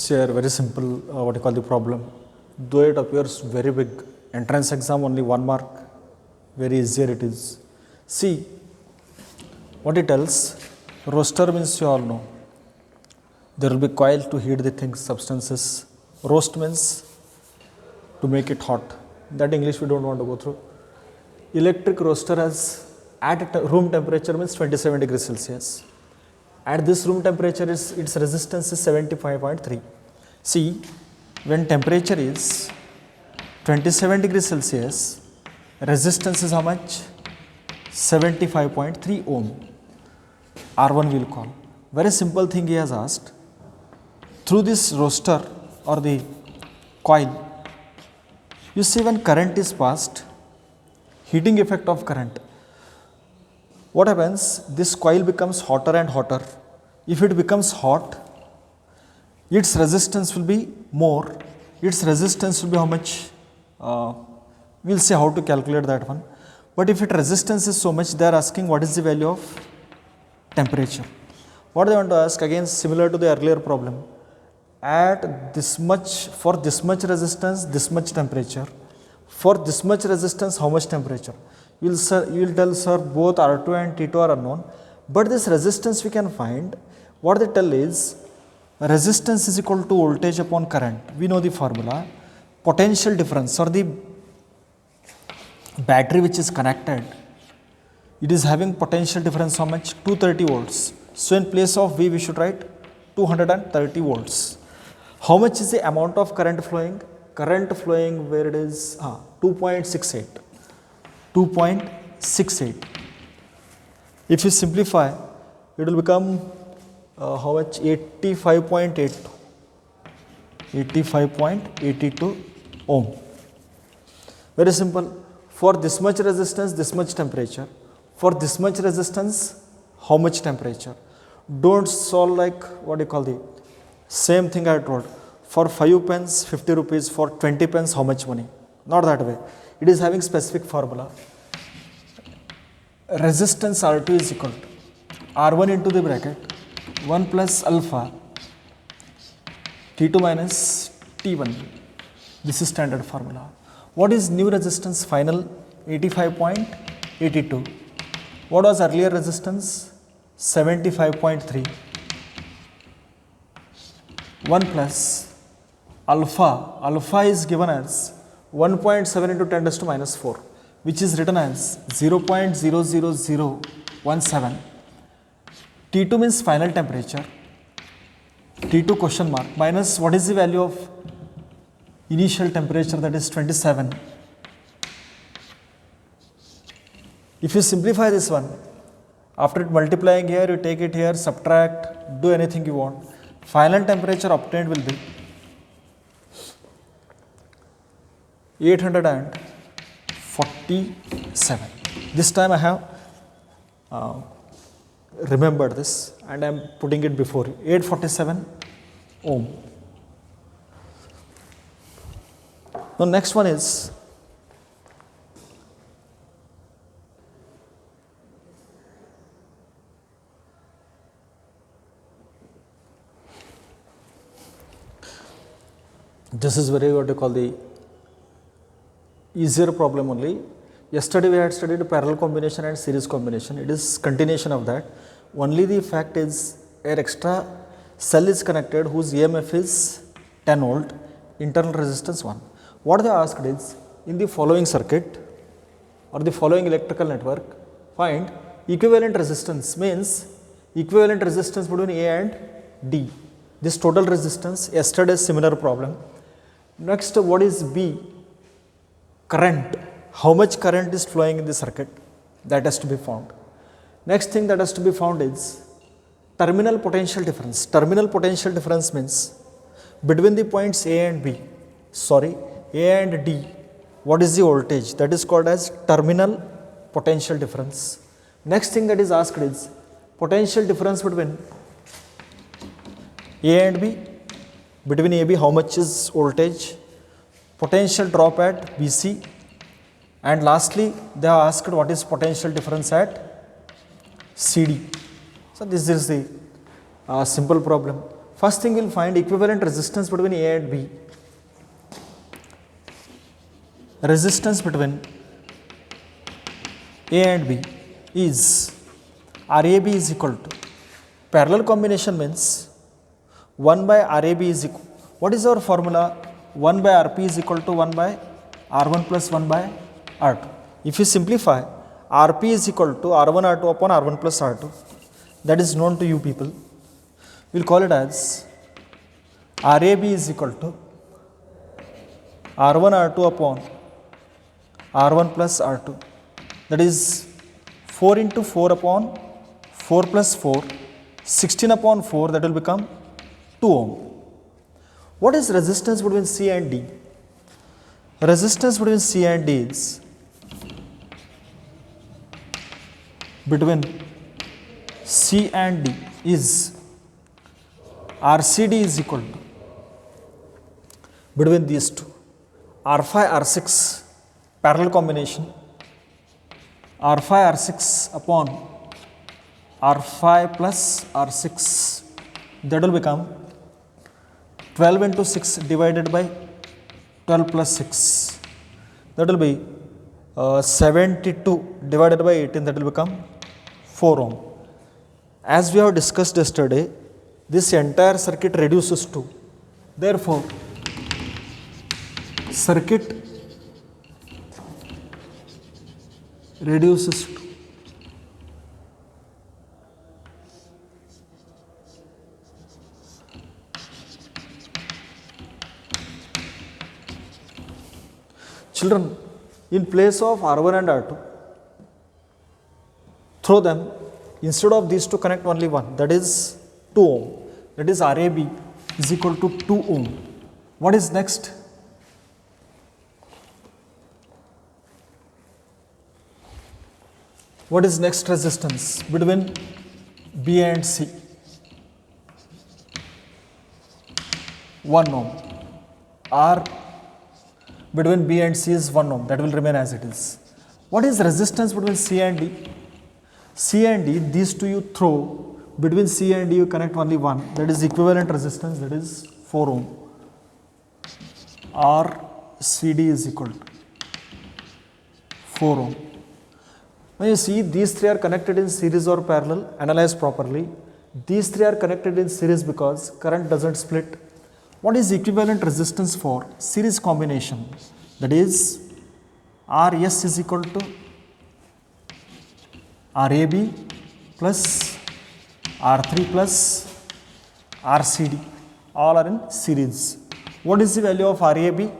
Here, very simple, what you call the problem. Though it appears very big, entrance exam only 1 mark, very easier it is. See, what it tells, roaster means you all know. There will be coil to heat the things, substances. Roast means to make it hot. That English we don't want to go through. Electric roaster has at room temperature means 27 degrees Celsius. At this room temperature its resistance is 75.3. See, when temperature is 27 degrees Celsius, resistance is how much? 75.3 ohm. R1 will call. Very simple thing he has asked. Through this roaster or the coil, you see when current is passed, heating effect of current. What happens? This coil becomes hotter and hotter. If it becomes hot, its resistance will be more. Its resistance will be how much? We will see how to calculate that one. But if its resistance is so much, they are asking what is the value of temperature. What they want to ask, again similar to the earlier problem. At this much, for this much resistance, this much temperature. For this much resistance, how much temperature? You will tell, sir, both R2 and T2 are unknown, but this resistance we can find. What they tell is, resistance is equal to voltage upon current. We know the formula. Potential difference, or the battery which is connected, it is having potential difference how much? 230 volts. So in place of V, we should write 230 volts. How much is the amount of current flowing? Current flowing where it is 2.68. 2.68. If you simplify, it will become how much? 85.82. 85.82 ohm. Very simple. For this much resistance, this much temperature. For this much resistance, how much temperature? Don't solve like what you call the same thing I told. For 5 pence, 50 rupees. For 20 pence, how much money? Not that way. It is having specific formula. Resistance R2 is equal to R1 into the bracket 1 plus alpha T2 minus T1. This is standard formula. What is new resistance final? 85.82. What was earlier resistance? 75.3. 1 plus alpha. Alpha is given as 1.7 into 10 raised to minus 4, which is written as 0.00017. T2 means final temperature. T2 question mark minus what is the value of initial temperature, that is 27. If you simplify this one, after multiplying here, you take it here, subtract, do anything you want. Final temperature obtained will be 847. This time I have remembered this and I am putting it before you. 847 ohm. Now next one is this is very what you call the easier problem only. Yesterday we had studied parallel combination and series combination. It is continuation of that. Only the fact is an extra cell is connected whose EMF is 10 volt, internal resistance 1. What they asked is, in the following circuit or the following electrical network, find equivalent resistance, means equivalent resistance between A and D. This total resistance, yesterday's similar problem. Next, what is B? Current. How much current is flowing in the circuit? That has to be found. Next thing that has to be found is terminal potential difference. Terminal potential difference means between the points A and B, A and D, what is the voltage? That is called as terminal potential difference. Next thing that is asked is potential difference between A and B. Between AB, how much is voltage? Potential drop at BC. And lastly, they are asked what is potential difference at CD. So this is the simple problem. First thing we'll find equivalent resistance between A and B. Resistance between A and B is RAB is equal to, parallel combination means 1 by RAB is equal, what is our formula? 1 by RP is equal to 1 by R1 plus 1 by R2. If you simplify, RP is equal to R1 R2 upon R1 plus R2. That is known to you people. We'll call it as RAB is equal to R1 R2 upon R1 plus R2. That is 4 into 4 upon 4 plus 4, 16 upon 4, that will become 2 ohm. What is resistance between C and D? Resistance between C and D is between C and D is RCD is equal to, between these two, R5 R6 parallel combination, R5 R6 upon R5 plus R6, that will become 12 into 6 divided by 12 plus 6, that will be 72 divided by 18, that will become 4 ohm. As we have discussed yesterday, this entire circuit reduces to, therefore circuit reduces to children, in place of R1 and R2, throw them, instead of these two connect only one, that is 2 ohm, that is RAB is equal to 2 ohm. What is next? What is next resistance between B and C? 1 ohm. R between B and C is 1 ohm, that will remain as it is. What is resistance between C and D? C and D, these two you throw, between C and D you connect only one, that is equivalent resistance, that is 4 ohm. RCD is equal to 4 ohm. When you see these three are connected in series or parallel, analyze properly. These three are connected in series because current doesn't split. What is equivalent resistance for series combination? That is RS is equal to RAB plus R3 plus RCD, all are in series. What is the value of RAB?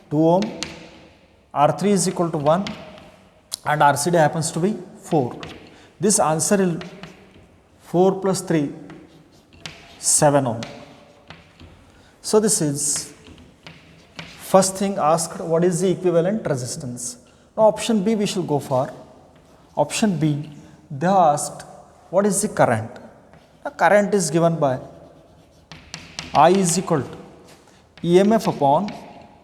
2 ohm, R3 is equal to 1 and RCD happens to be 4. This answer is 4 plus 3, 7 ohm. So this is first thing asked, what is the equivalent resistance? Now option B we shall go for. Option B, they asked what is the current. The current is given by I is equal to EMF upon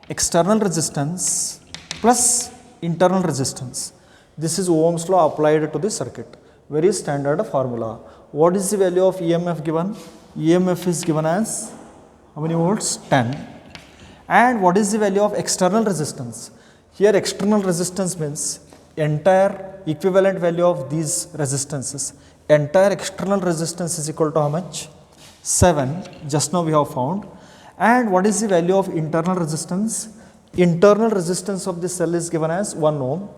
external resistance plus internal resistance. This is Ohm's law applied to the circuit. Very standard formula. What is the value of EMF given? EMF is given as how many volts? 10. And what is the value of external resistance? Here external resistance means entire equivalent value of these resistances. Entire external resistance is equal to how much? 7. Just now we have found. And what is the value of internal resistance? Internal resistance of this cell is given as 1 ohm.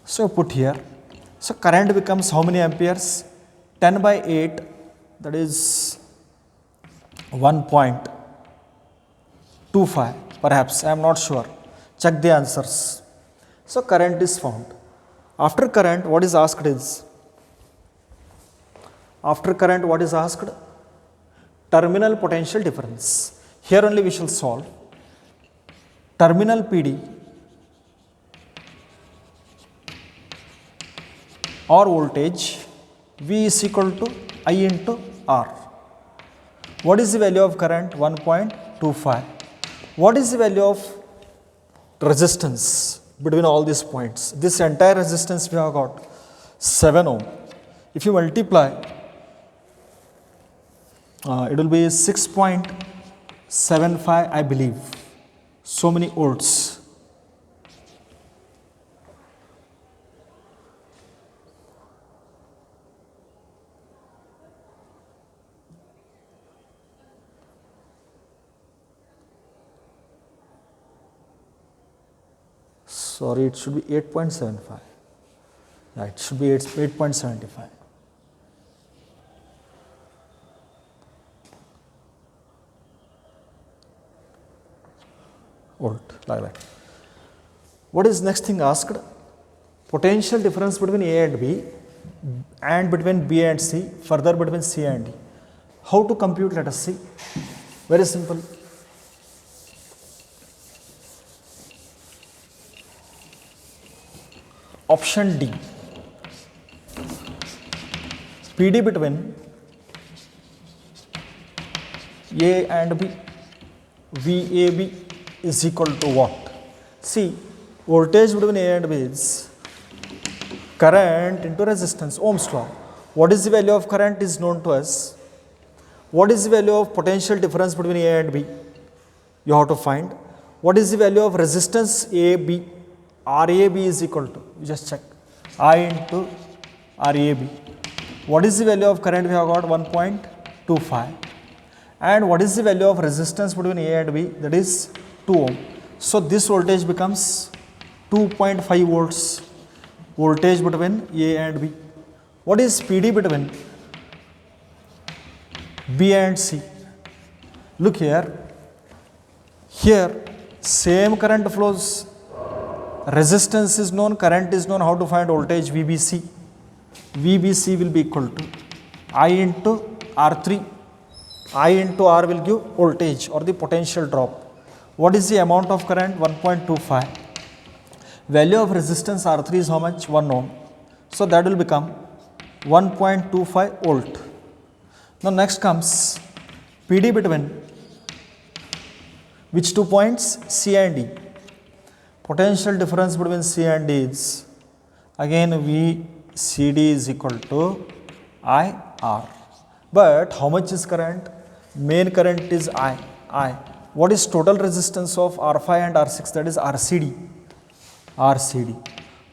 So put here. So current becomes how many amperes? 10 by 8, that is 1.25 perhaps, I am not sure. Check the answers. So current is found. After current, what is asked is, after current what is asked? Terminal potential difference. Here only we shall solve. Terminal PD or voltage V is equal to I into R. What is the value of current? 1.25. What is the value of resistance between all these points? This entire resistance we have got 7 ohm. If you multiply It will be 6.75, I believe. So many volts. Sorry, it should be 8.75. Yeah, it should be 8.75. Volt, like that. What is next thing asked? Potential difference between A and B and between B and C, further between C and D. How to compute, let us see. Very simple. Option D. PD between A and B, VAB is equal to what? See, voltage between A and B is current into resistance, Ohm's law. What is the value of current is known to us. What is the value of potential difference between A and B? You have to find. What is the value of resistance AB? RAB is equal to, you just check, I into RAB. What is the value of current? We have got 1.25. And what is the value of resistance between A and B? That is 2 ohm. So this voltage becomes 2.5 volts. Voltage between A and B. What is PD between B and C? Look here. Here, same current flows. Resistance is known, current is known. How to find voltage? VBC. VBC will be equal to I into R3. I into R will give voltage or the potential drop. What is the amount of current? 1.25. Value of resistance R3 is how much? 1 ohm. So that will become 1.25 volt. Now next comes PD between which 2 points? C and D. Potential difference between C and D is again VCD is equal to IR. But how much is current? Main current is I. What is total resistance of R5 and R6? That is RCD.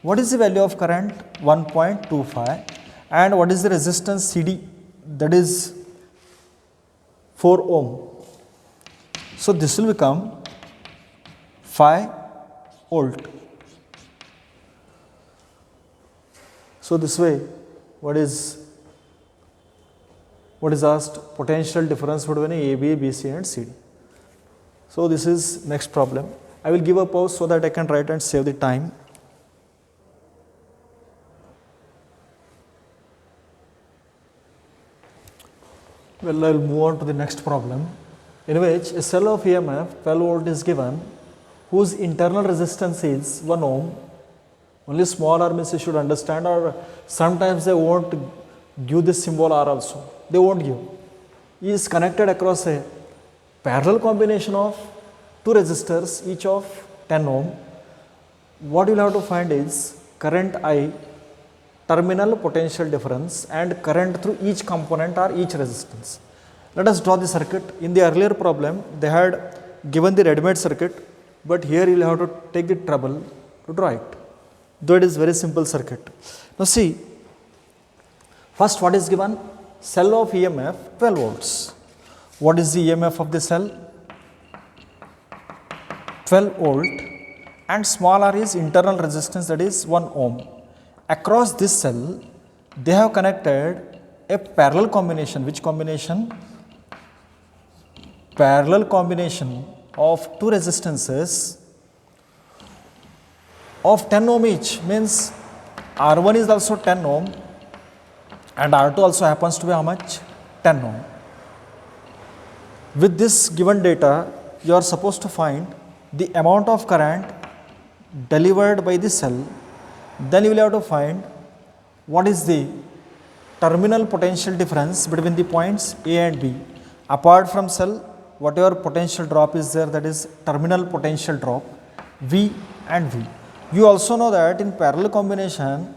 What is the value of current? 1.25. And what is the resistance CD? That is 4 ohm. So this will become 5 volt. So this way, what is asked? Potential difference between AB, BC and CD. So this is next problem. I will give a pause so that I can write and save the time. Well, I will move on to the next problem, in which a cell of EMF 12 volt is given, whose internal resistance is 1 ohm. Only small r means you should understand, or sometimes they won't give this symbol R also. They won't give. It is connected across a parallel combination of 2 resistors, each of 10 ohm. What you will have to find is current I, terminal potential difference, and current through each component or each resistance. Let us draw the circuit. In the earlier problem, they had given the ready-made circuit, but here you will have to take the trouble to draw it, though it is very simple circuit. Now see, first what is given? Cell of EMF 12 volts. What is the EMF of the cell? 12 volt, and small r is internal resistance, that is 1 ohm. Across this cell, they have connected a parallel combination. Which combination? Parallel combination of 2 resistances of 10 ohm each, means R1 is also 10 ohm and R2 also happens to be how much? 10 ohm. With this given data, you are supposed to find the amount of current delivered by the cell. Then you will have to find what is the terminal potential difference between the points A and B. Apart from cell, whatever potential drop is there, that is terminal potential drop, V and V. You also know that in parallel combination,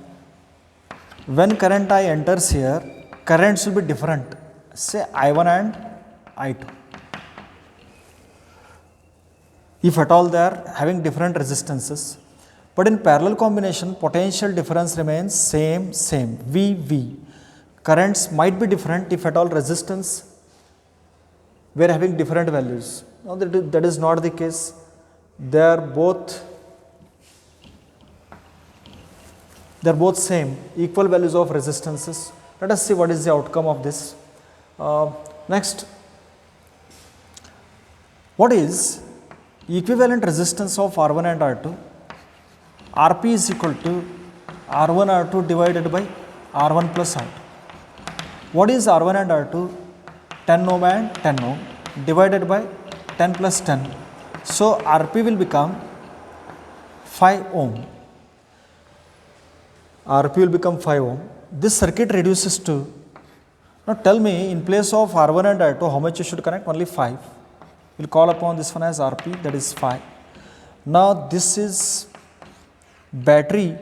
when current I enters here, currents will be different. say I1 and I2. If at all they are having different resistances, but in parallel combination potential difference remains same VV. Currents might be different if at all resistance we are having different values. No, that is not the case. They are both same, equal values of resistances. Let us see what is the outcome of this. Next, what is equivalent resistance of R1 and R2? Rp is equal to R1 R2 divided by R1 plus R2. What is R1 and R2? 10 ohm and 10 ohm divided by 10 plus 10. So Rp will become 5 ohm. Rp will become 5 ohm. This circuit reduces to, now tell me, in place of R1 and R2, how much you should connect? Only 5. We'll call upon this one as Rp, that is 5. Now this is battery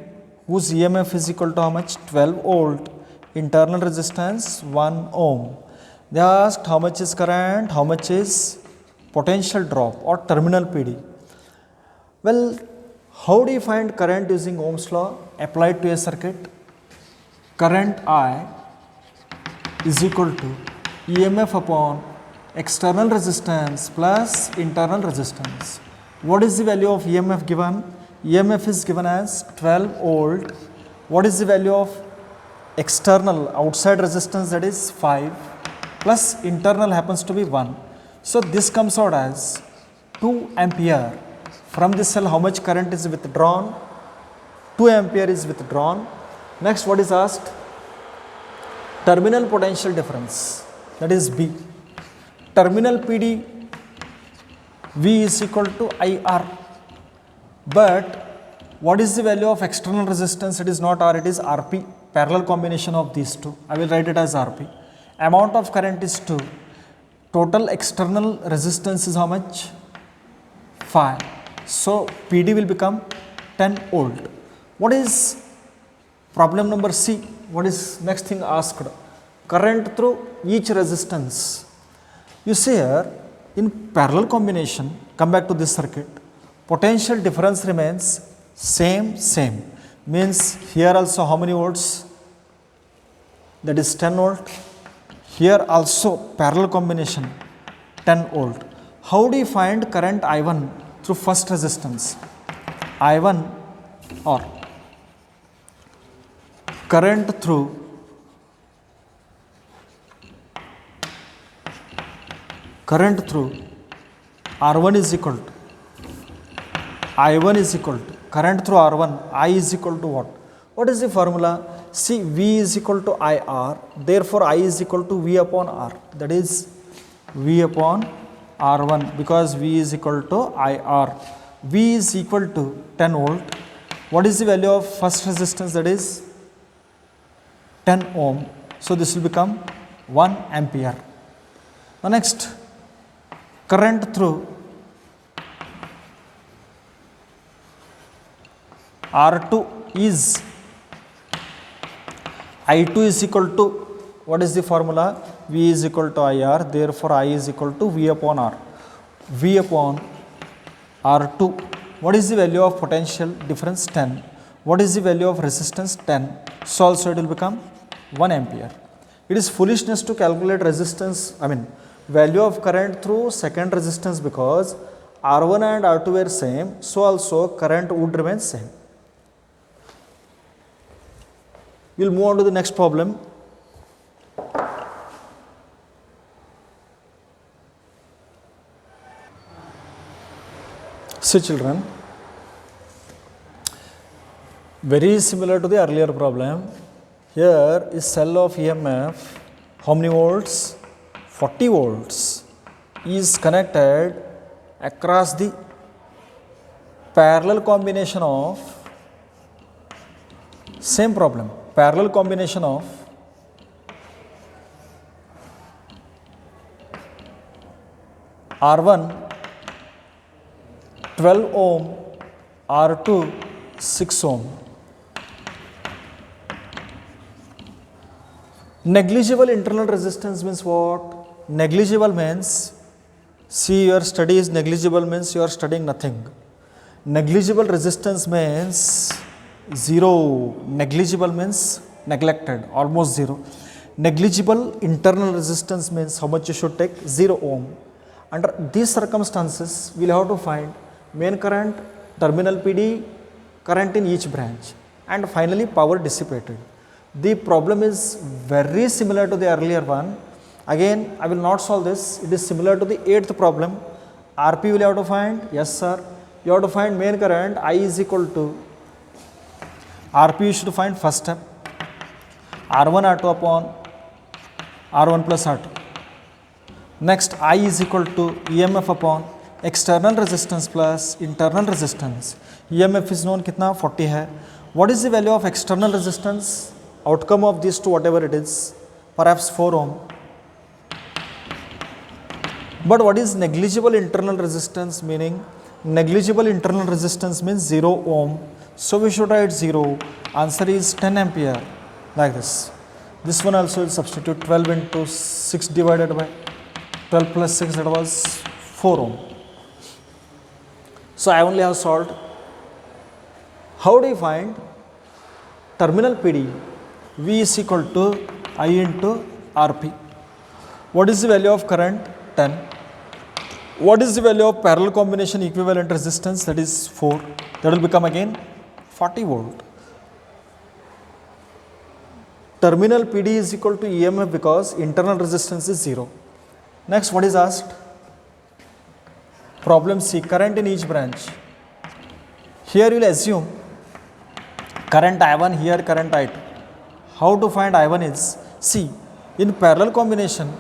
whose EMF is equal to how much? 12 volt, internal resistance 1 ohm. They asked how much is current, how much is potential drop or terminal PD. Well, how do you find current using Ohm's law applied to a circuit? Current I is equal to EMF upon external resistance plus internal resistance. What is the value of EMF given? EMF is given as 12 volt. What is the value of external outside resistance? That is 5 plus internal happens to be 1. So this comes out as 2 ampere. From this cell how much current is withdrawn? 2 ampere is withdrawn. Next, what is asked? Terminal potential difference, that is B. Terminal PD V is equal to IR. But what is the value of external resistance? It is not R, it is Rp, parallel combination of these two. I will write it as Rp. Amount of current is 2. Total external resistance is how much? 5. So PD will become 10 volt. What is problem number C? What is next thing asked? Current through each resistance. You see here, in parallel combination, come back to this circuit, potential difference remains same. Means here also how many volts? That is 10 volt. Here also parallel combination 10 volt. How do you find current I1 through first resistance? I1 or current through R1 is equal to I1 is equal to current through R1, I is equal to what? What is the formula? See, V is equal to IR, therefore I is equal to V upon R, that is V upon R1, because V is equal to IR. V is equal to 10 volt. What is the value of first resistance? That is 10 ohm. So this will become 1 ampere. Now next, current through R2 is I2 is equal to, what is the formula? V is equal to IR, therefore I is equal to V upon R. V upon R2. What is the value of potential difference? 10. What is the value of resistance? 10. So also it will become 1 ampere. It is foolishness to calculate resistance, value of current through second resistance, because R1 and R2 were same, so also current would remain same. We will move on to the next problem. See children, very similar to the earlier problem. Here is cell of EMF, how many volts? 40 volts is connected across the parallel combination of, same problem, parallel combination of R1 12 ohm, R2 6 ohm. Negligible internal resistance means what? Negligible means, see, your study is negligible means you are studying nothing. Negligible resistance means zero. Negligible means neglected, almost zero. Negligible internal resistance means how much you should take? 0 ohm. Under these circumstances, we will have to find main current, terminal PD, current in each branch, and finally power dissipated. The problem is very similar to the earlier one. Again, I will not solve this. It is similar to the 8th problem. RP will have to find, yes sir, you have to find main current I is equal to, RP you should find first step, R1 R2 upon R1 plus R2. Next, I is equal to EMF upon external resistance plus internal resistance. EMF is known कितना 40 है. What is the value of external resistance? Outcome of these two, whatever it is, perhaps 4 ohm. But what is negligible internal resistance? Meaning negligible internal resistance means 0 ohm. So we should write 0. Answer is 10 ampere, like this. This one also will substitute 12 into 6 divided by 12 plus 6, that was 4 ohm. So I only have solved. How do you find terminal PD? V is equal to I into RP. What is the value of current? 10. What is the value of parallel combination equivalent resistance? That is 4. That will become again 40 volt. Terminal PD is equal to EMF because internal resistance is 0. Next, what is asked? Problem C, current in each branch. Here you will assume current I1, here current I2. How to find I1 is, see, in parallel combination,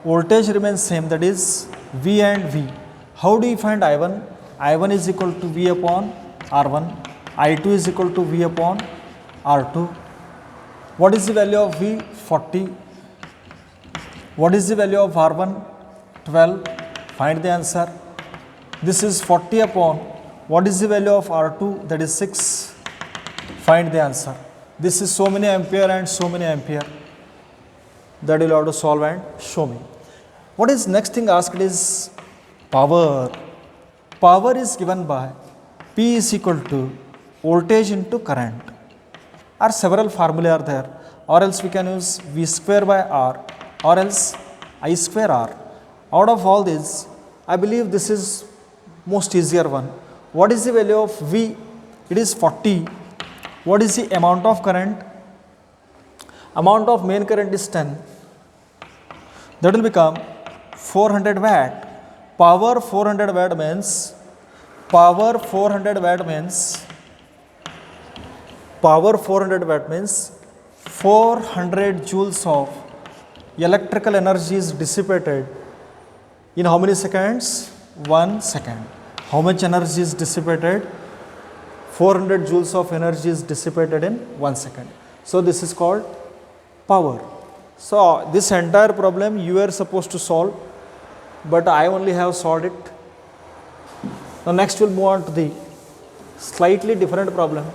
voltage remains same, that is V and V. How do you find I1? I1 is equal to V upon R1, I2 is equal to V upon R2. What is the value of V? 40. What is the value of R1? 12. Find the answer. This is 40 upon, what is the value of R2? That is 6. Find the answer. This is so many ampere and so many ampere. That you will have to solve and show me. What is next thing asked is power. Power is given by P is equal to voltage into current. Or several formulae are there, or else we can use V square by R, or else I square R. Out of all this, I believe this is most easier one. What is the value of V? It is 40. What is the amount of current? Amount of main current is 10. That will become 400 watt. Power 400 watt means, power 400 watt means, power 400 watt means 400 joules of electrical energy is dissipated in how many seconds? 1 second. How much energy is dissipated? 400 joules of energy is dissipated in 1 second. So this is called power. So this entire problem you were supposed to solve, but I only have solved it. Now next we'll move on to the slightly different problem.